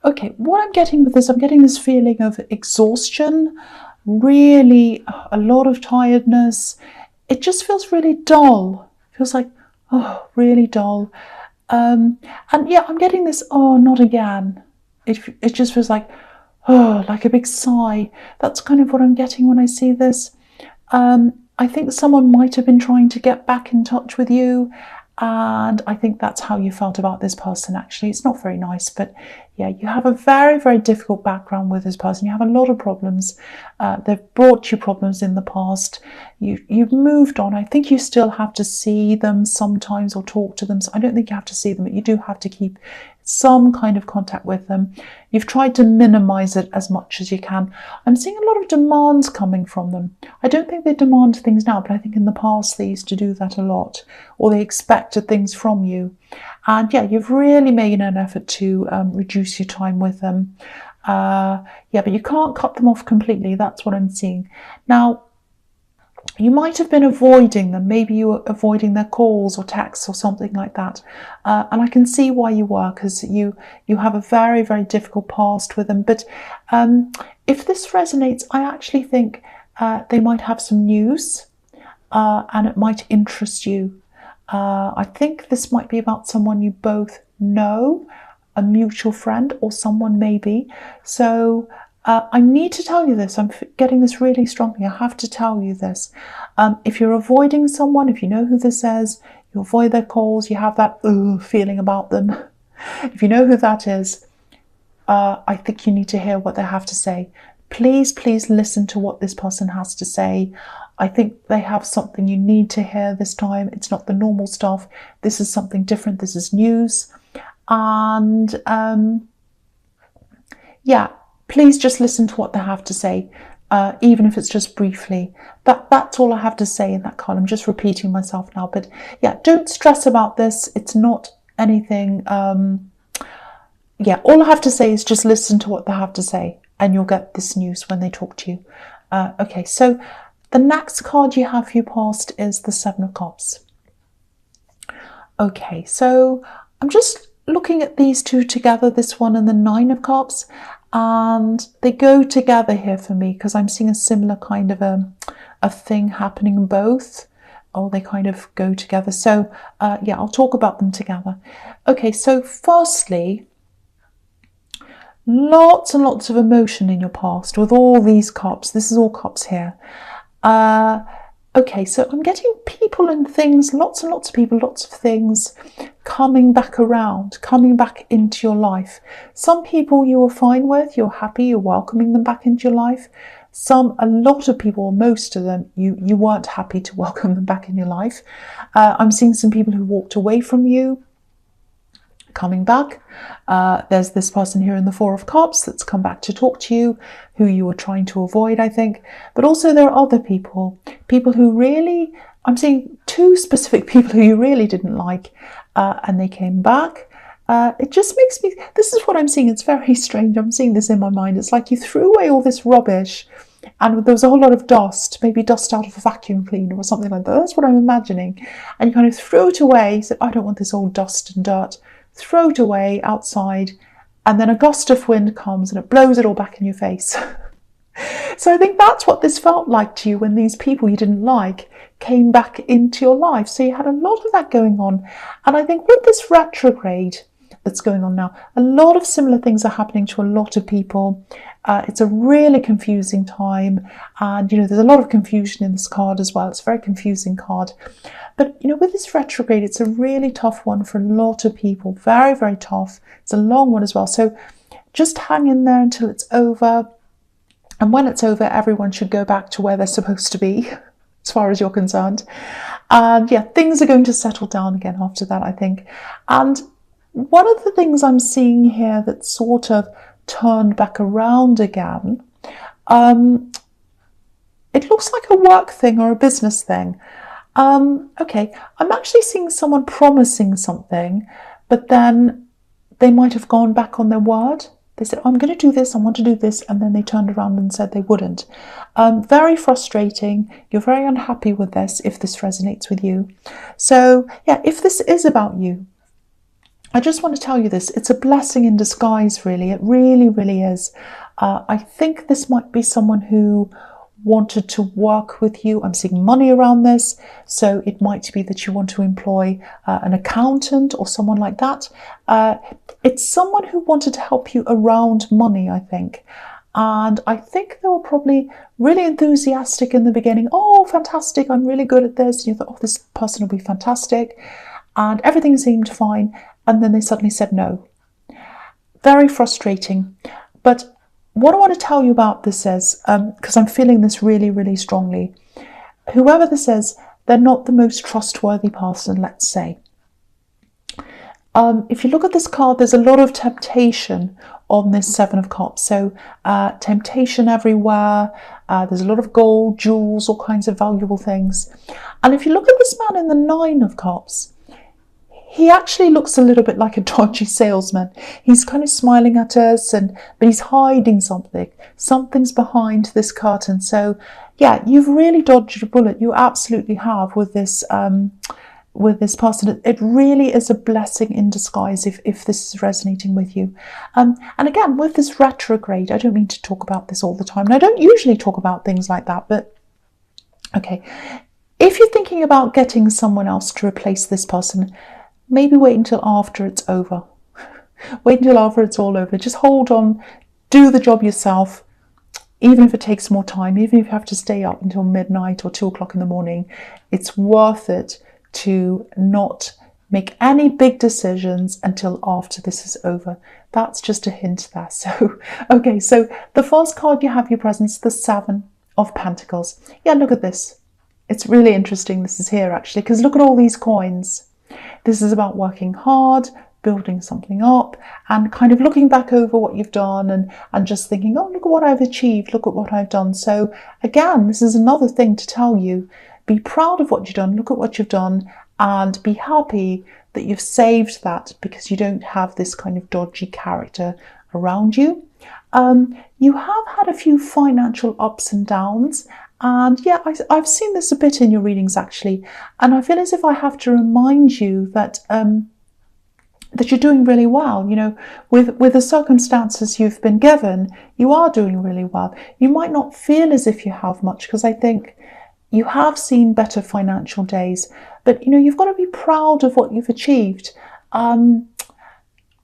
Okay, what I'm getting with this, I'm getting this feeling of exhaustion, really a lot of tiredness. It just feels really dull. It feels like, oh, really dull. And yeah, I'm getting this, oh, not again. It just feels like, oh, like a big sigh. That's kind of what I'm getting when I see this. I think someone might have been trying to get back in touch with you, and I think that's how you felt about this person. Actually, it's not very nice, but yeah, you have a very, very difficult background with this person. You have a lot of problems. They've brought you problems in the past. You've moved on. I think you still have to see them sometimes or talk to them. So I don't think you have to see them, but you do have to keep some kind of contact with them. You've tried to minimize it as much as you can. I'm seeing a lot of demands coming from them. I don't think they demand things now, but I think in the past they used to do that a lot, or they expected things from you. And yeah, you've really made an effort to reduce your time with them. Yeah, but you can't cut them off completely. That's what I'm seeing. Now, you might have been avoiding them. Maybe you were avoiding their calls or texts or something like that. And I can see why you were, because you have a very, very difficult past with them. But if this resonates, I actually think they might have some news and it might interest you. I think this might be about someone you both know, a mutual friend or someone maybe. So I need to tell you this. I'm getting this really strongly. I have to tell you this. If you're avoiding someone, if you know who this is, you avoid their calls, you have that feeling about them. If you know who that is, I think you need to hear what they have to say. Please, please listen to what this person has to say. I think they have something you need to hear this time. It's not the normal stuff. This is something different. This is news. And yeah, please just listen to what they have to say, even if it's just briefly. That's all I have to say in that card. I'm just repeating myself now. But yeah, don't stress about this. It's not anything. Yeah, all I have to say is just listen to what they have to say, and you'll get this news when they talk to you. Okay, so the next card you have for your past is the Seven of Cups. Okay, so I'm just looking at these two together, this one and the Nine of Cups, and they go together here for me because I'm seeing a similar kind of a thing happening in both. Oh, they kind of go together. So yeah, I'll talk about them together. Okay, so firstly, lots and lots of emotion in your past with all these cups. This is all cups here. Okay, so I'm getting people and things, lots and lots of people, lots of things coming back around, coming back into your life. Some people you were fine with, you're happy, you're welcoming them back into your life. A lot of people, most of them, you weren't happy to welcome them back in your life. I'm seeing some people who walked away from you coming back. There's this person here in the Four of Cups that's come back to talk to you, who you were trying to avoid, I think. But also there are other people who really, I'm seeing two specific people who you really didn't like, and they came back. It just makes me, this is what I'm seeing. It's very strange. I'm seeing this in my mind. It's like you threw away all this rubbish and there was a whole lot of dust, maybe dust out of a vacuum cleaner or something like that. That's what I'm imagining. And you kind of threw it away, said, I don't want this old dust and dirt. Throw it away outside, and then a gust of wind comes and it blows it all back in your face. So I think that's what this felt like to you when these people you didn't like came back into your life. So you had a lot of that going on. And I think with this retrograde that's going on now, a lot of similar things are happening to a lot of people. It's a really confusing time. And, there's a lot of confusion in this card as well. It's a very confusing card. But, with this retrograde, it's a really tough one for a lot of people. Very, very tough. It's a long one as well. So just hang in there until it's over. And when it's over, everyone should go back to where they're supposed to be, as far as you're concerned. And yeah, things are going to settle down again after that, I think. And one of the things I'm seeing here that's sort of turned back around again, it looks like a work thing or a business thing. Okay, I'm actually seeing someone promising something, but then they might have gone back on their word. They said, I'm going to do this, I want to do this, and then they turned around and said they wouldn't. Very frustrating. You're very unhappy with this if this resonates with you. So yeah, if this is about you, I just want to tell you this. It's a blessing in disguise, really. It really, really is. I think this might be someone who wanted to work with you. I'm seeing money around this. So it might be that you want to employ an accountant or someone like that. It's someone who wanted to help you around money, I think. And I think they were probably really enthusiastic in the beginning. Oh, fantastic, I'm really good at this. And you thought, oh, this person will be fantastic. And everything seemed fine. And then they suddenly said no. Very frustrating. But what I want to tell you about this is, because I'm feeling this really, really strongly, whoever this is, they're not the most trustworthy person, let's say. If you look at this card, there's a lot of temptation on this Seven of Cups. So temptation everywhere. There's a lot of gold, jewels, all kinds of valuable things. And if you look at this man in the Nine of Cups, he actually looks a little bit like a dodgy salesman. He's kind of smiling at us, but he's hiding something. Something's behind this curtain. So yeah, you've really dodged a bullet. You absolutely have with this person. It really is a blessing in disguise if this is resonating with you. And again, with this retrograde, I don't mean to talk about this all the time. And I don't usually talk about things like that, but okay. If you're thinking about getting someone else to replace this person, maybe wait until after it's over. Wait until after it's all over. Just hold on, do the job yourself, even if it takes more time, even if you have to stay up until midnight or 2 o'clock in the morning. It's worth it to not make any big decisions until after this is over. That's just a hint there. So, okay, so the first card you have your presence, the Seven of Pentacles. Yeah, look at this. It's really interesting this is here actually, because look at all these coins. This is about working hard, building something up, and kind of looking back over what you've done and just thinking, oh, look at what I've achieved, look at what I've done. So again, this is another thing to tell you. Be proud of what you've done, look at what you've done, and be happy that you've saved that because you don't have this kind of dodgy character around you. You have had a few financial ups and downs. And yeah, I've seen this a bit in your readings actually, and I feel as if I have to remind you that that you're doing really well. You know, with the circumstances you've been given, you are doing really well. You might not feel as if you have much, because I think you have seen better financial days, but you know, you've got to be proud of what you've achieved.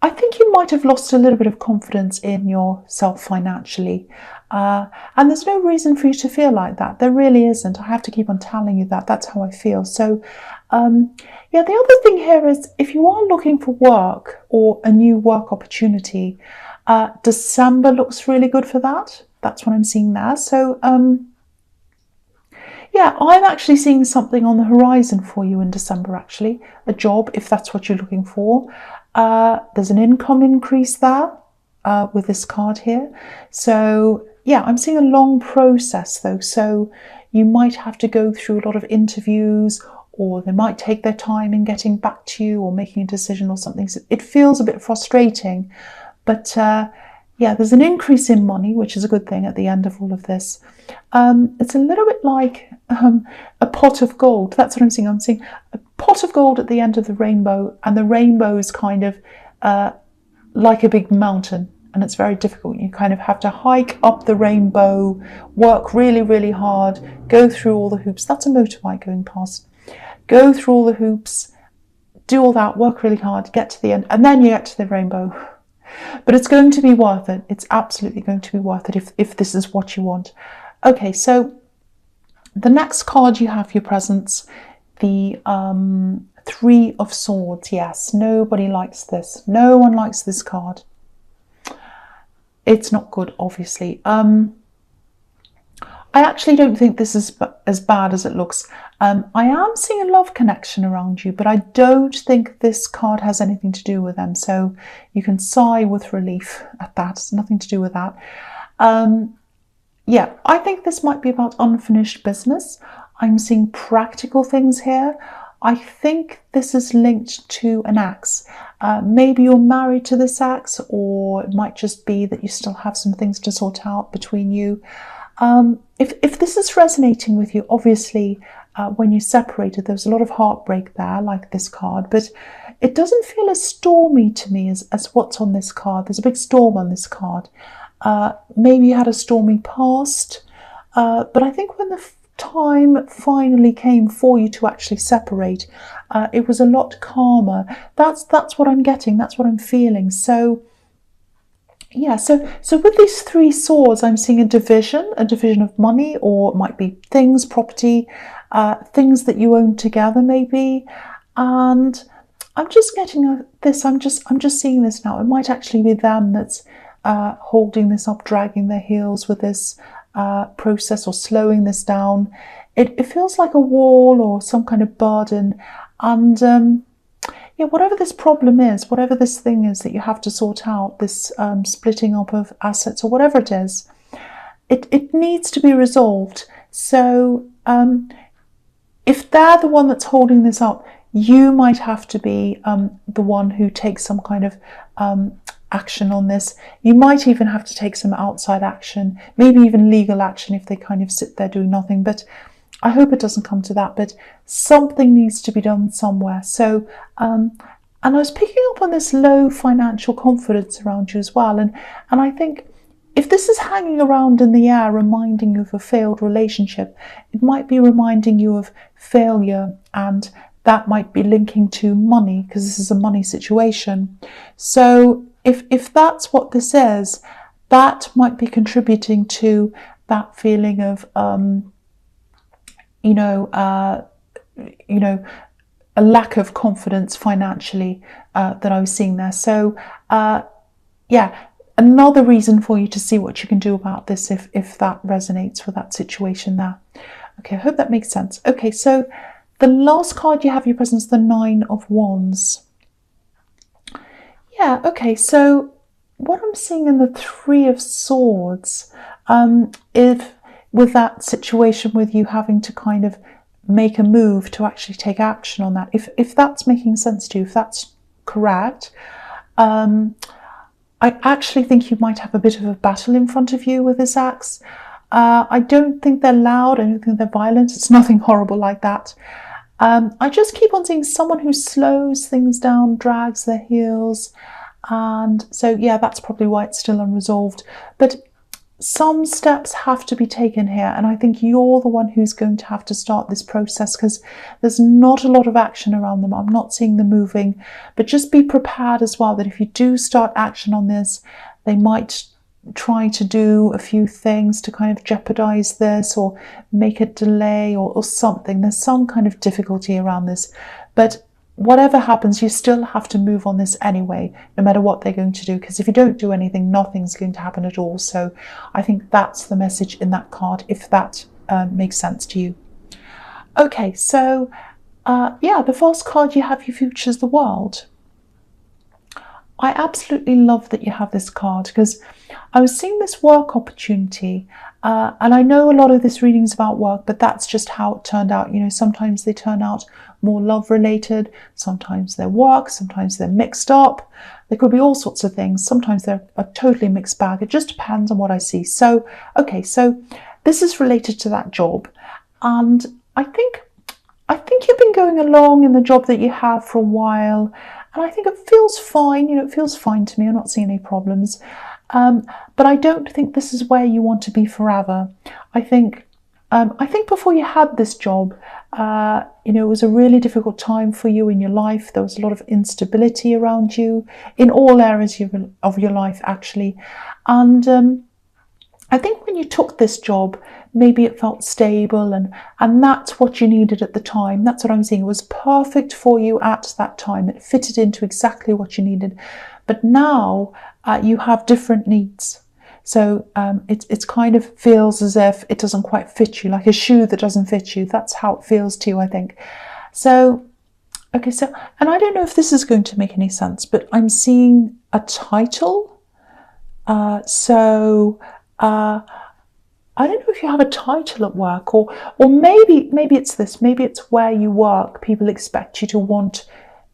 I think you might have lost a little bit of confidence in yourself financially. And there's no reason for you to feel like that. There really isn't. I have to keep on telling you that. That's how I feel. So, yeah, the other thing here is if you are looking for work or a new work opportunity, December looks really good for that. That's what I'm seeing there. So, yeah, I'm actually seeing something on the horizon for you in December, actually. A job, if that's what you're looking for. There's an income increase there with this card here. So yeah, I'm seeing a long process though. So you might have to go through a lot of interviews, or they might take their time in getting back to you or making a decision or something. So it feels a bit frustrating, but yeah, there's an increase in money, which is a good thing at the end of all of this. It's a little bit like a pot of gold. That's what I'm seeing. I'm seeing a pot of gold at the end of the rainbow, and the rainbow is kind of like a big mountain, and it's very difficult. You kind of have to hike up the rainbow, work really, really hard, go through all the hoops. That's a motorbike going past. Go through all the hoops, do all that, work really hard, get to the end, and then you get to the rainbow. But it's going to be worth it. It's absolutely going to be worth it if this is what you want. Okay, so the next card you have your presence, the Three of Swords. Yes, nobody likes this. No one likes this card. It's not good, obviously. I actually don't think this is as bad as it looks. I am seeing a love connection around you, but I don't think this card has anything to do with them. So you can sigh with relief at that. It's nothing to do with that. Yeah, I think this might be about unfinished business. I'm seeing practical things here. I think this is linked to an ex. Maybe you're married to this ex, or it might just be that you still have some things to sort out between you. If this is resonating with you, obviously when you separated, there was a lot of heartbreak there, like this card, but it doesn't feel as stormy to me as what's on this card. There's a big storm on this card. Maybe you had a stormy past, but I think when the time finally came for you to actually separate, it was a lot calmer. That's what I'm getting. That's what I'm feeling. So yeah, so with these 3 swords, I'm seeing a division of money, or it might be things, property, things that you own together maybe. And I'm just getting this. I'm just seeing this now. It might actually be them that's holding this up, dragging their heels with this process, or slowing this down. It feels like a wall or some kind of burden. And yeah, whatever this problem is, whatever this thing is that you have to sort out, this splitting up of assets or whatever it is, it needs to be resolved. So if they're the one that's holding this up, you might have to be the one who takes some kind of action on this. You might even have to take some outside action, maybe even legal action if they kind of sit there doing nothing. But I hope it doesn't come to that, but something needs to be done somewhere. So, and I was picking up on this low financial confidence around you as well. And I think if this is hanging around in the air, reminding you of a failed relationship, it might be reminding you of failure, and that might be linking to money, because this is a money situation. So if that's what this is, that might be contributing to that feeling of, a lack of confidence financially that I was seeing there. So yeah, another reason for you to see what you can do about this if that resonates with that situation there. Okay, I hope that makes sense. Okay, so the last card you have your presence, the 9 of Wands. Yeah, okay, so what I'm seeing in the 3 of Swords, if with that situation with you having to kind of make a move to actually take action on that, if that's making sense to you, if that's correct, I actually think you might have a bit of a battle in front of you with this axe. I don't think they're loud, I don't think they're violent, it's nothing horrible like that. I just keep on seeing someone who slows things down, drags their heels, and so yeah, that's probably why it's still unresolved. But some steps have to be taken here, and I think you're the one who's going to have to start this process, because there's not a lot of action around them. I'm not seeing them moving, but just be prepared as well that if you do start action on this, they might try to do a few things to kind of jeopardize this or make it delay or something. There's some kind of difficulty around this, but whatever happens, you still have to move on this anyway, no matter what they're going to do, because if you don't do anything, nothing's going to happen at all. So I think that's the message in that card, if that makes sense to you. Okay, so yeah, the first card you have, your future is the World. I absolutely love that you have this card, because I was seeing this work opportunity, and I know a lot of this reading is about work, but that's just how it turned out. You know, sometimes they turn out more love related, sometimes they're work, sometimes they're mixed up. There could be all sorts of things. Sometimes they're a totally mixed bag. It just depends on what I see. So, okay, so this is related to that job, and I think you've been going along in the job that you have for a while, and I think it feels fine. You know, it feels fine to me. I'm not seeing any problems. But I don't think this is where you want to be forever. I think before you had this job, you know, it was a really difficult time for you in your life. There was a lot of instability around you in all areas of your life, actually. And I think when you took this job, maybe it felt stable, and that's what you needed at the time. That's what I'm seeing. It was perfect for you at that time. It fitted into exactly what you needed. But now you have different needs. So it kind of feels as if it doesn't quite fit you, like a shoe that doesn't fit you. That's how it feels to you, I think. So, okay, so, and I don't know if this is going to make any sense, but I'm seeing a title. I don't know if you have a title at work, or maybe it's this. Maybe it's where you work. People expect you to want,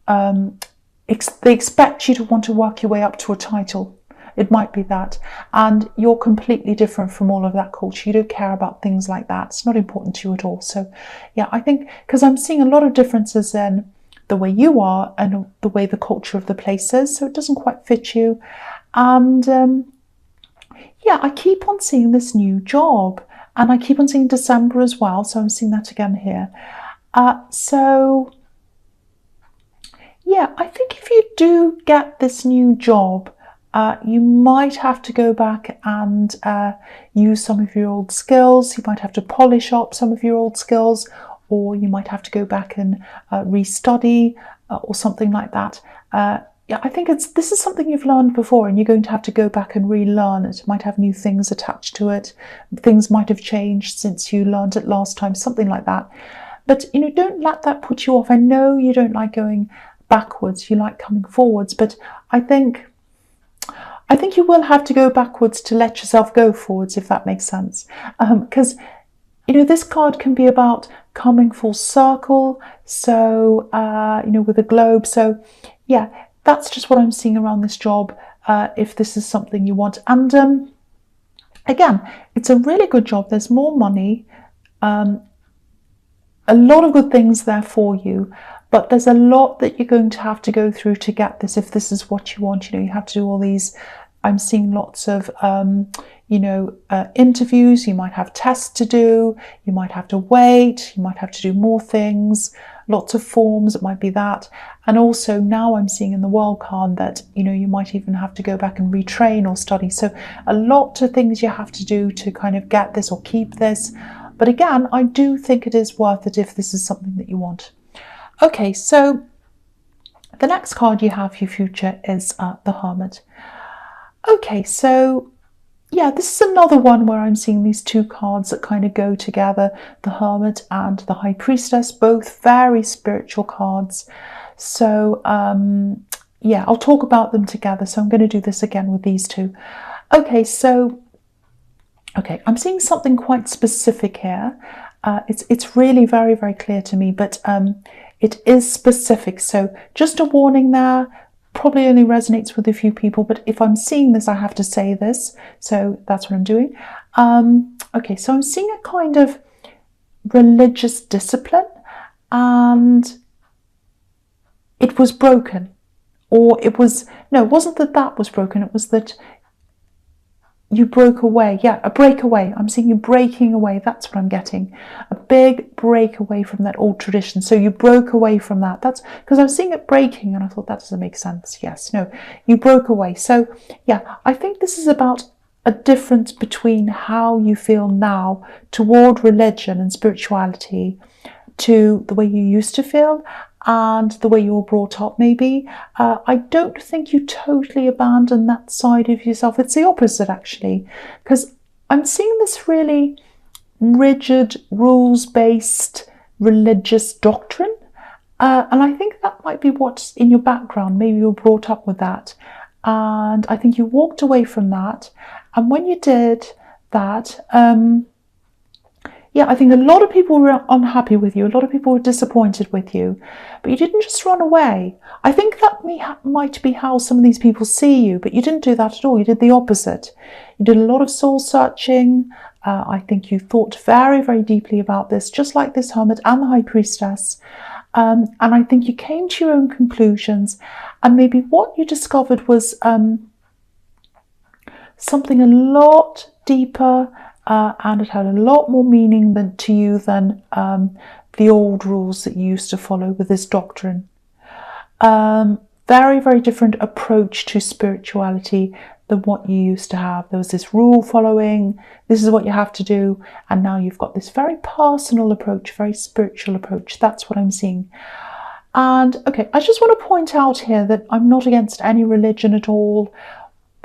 they expect you to want to work your way up to a title. It might be that, and you're completely different from all of that culture. You don't care about things like that. It's not important to you at all. So yeah, I think, because I'm seeing a lot of differences in the way you are and the way the culture of the place is, so it doesn't quite fit you. And yeah, I keep on seeing this new job, and I keep on seeing December as well, so I'm seeing that again here. So yeah, I think if you do get this new job, you might have to go back and use some of your old skills. You might have to polish up some of your old skills, or you might have to go back and restudy or something like that. Yeah, I think this is something you've learned before, and you're going to have to go back and relearn it. It might have new things attached to it. Things might have changed since you learned it last time, something like that. But, you know, don't let that put you off. I know you don't like going backwards, you like coming forwards, but I think you will have to go backwards to let yourself go forwards, if that makes sense. Because, you know, this card can be about coming full circle. So, you know, with a globe. So, yeah, that's just what I'm seeing around this job, if this is something you want. And again, it's a really good job. There's more money, a lot of good things there for you. But there's a lot that you're going to have to go through to get this, if this is what you want. You know, you have to do all these, I'm seeing lots of, you know, interviews. You might have tests to do. You might have to wait. You might have to do more things, lots of forms. It might be that. And also now I'm seeing in the World card that, you know, you might even have to go back and retrain or study. So a lot of things you have to do to kind of get this or keep this. But again, I do think it is worth it if this is something that you want. Okay, so the next card you have for your future is the Hermit. Okay, so yeah, this is another one where I'm seeing these two cards that kind of go together, the Hermit and the High Priestess, both very spiritual cards. So yeah, I'll talk about them together. So I'm going to do this again with these two. Okay, so I'm seeing something quite specific here. It's really very, very clear to me, but it is specific. So just a warning there, probably only resonates with a few people, but if I'm seeing this, I have to say this. So that's what I'm doing. Okay, so I'm seeing a kind of religious discipline, and it was broken. Or it was, no, it wasn't that was broken. It was that you broke away. Yeah, a breakaway. I'm seeing you breaking away. That's what I'm getting. A big break away from that old tradition. So you broke away from that. That's because I was seeing it breaking and I thought that doesn't make sense. Yes, no, you broke away. So yeah, I think this is about a difference between how you feel now toward religion and spirituality to the way you used to feel and the way you were brought up, maybe. I don't think you totally abandon that side of yourself. It's the opposite, actually, because I'm seeing this really rigid, rules-based religious doctrine. And I think that might be what's in your background. Maybe you were brought up with that. And I think you walked away from that. And when you did that, yeah, I think a lot of people were unhappy with you. A lot of people were disappointed with you. But you didn't just run away. I think that might be how some of these people see you. But you didn't do that at all. You did the opposite. You did a lot of soul searching. I think you thought very, very deeply about this, just like this Hermit and the High Priestess. And I think you came to your own conclusions. And maybe what you discovered was something a lot deeper, and it had a lot more meaning to you than the old rules that you used to follow with this doctrine. Very, very different approach to spirituality than what you used to have. There was this rule following, this is what you have to do, and now you've got this very personal approach, very spiritual approach. That's what I'm seeing. And okay, I just want to point out here that I'm not against any religion at all.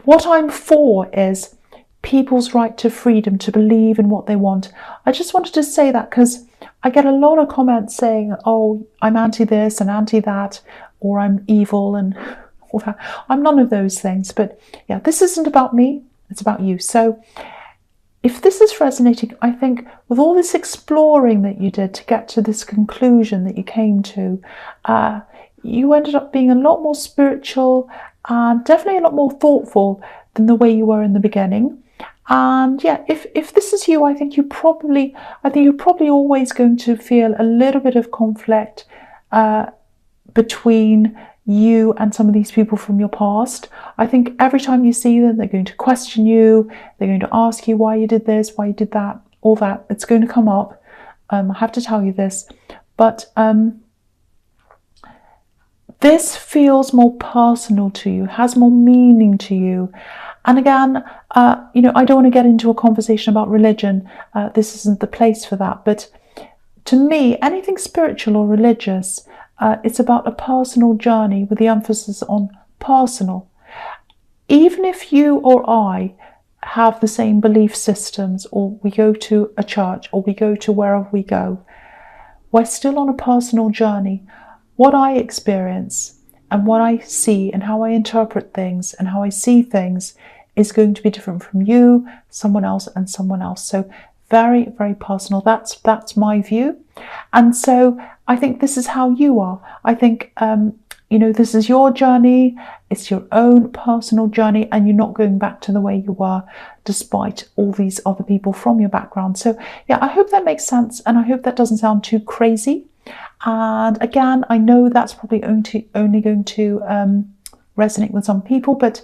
What I'm for is people's right to freedom to believe in what they want. I just wanted to say that because I get a lot of comments saying, oh, I'm anti this and anti that, or I'm evil and all that. I'm none of those things. But yeah, this isn't about me, it's about you. So if this is resonating, I think with all this exploring that you did to get to this conclusion that you came to, you ended up being a lot more spiritual and definitely a lot more thoughtful than the way you were in the beginning. And yeah, if this is you, I think you're probably always going to feel a little bit of conflict between you and some of these people from your past. I think every time you see them, they're going to question you. They're going to ask you why you did this, why you did that, all that. It's going to come up. I have to tell you this. But this feels more personal to you, has more meaning to you. And again, you know, I don't want to get into a conversation about religion. This isn't the place for that. But to me, anything spiritual or religious, it's about a personal journey with the emphasis on personal. Even if you or I have the same belief systems, or we go to a church, or we go to wherever we go, we're still on a personal journey. What I experience and what I see and how I interpret things and how I see things is going to be different from you, someone else, and someone else. So very, very personal. That's my view. And so I think this is how you are. I think, you know, this is your journey. It's your own personal journey, and you're not going back to the way you were despite all these other people from your background. So yeah, I hope that makes sense, and I hope that doesn't sound too crazy. And again, I know that's probably only going to resonate with some people, but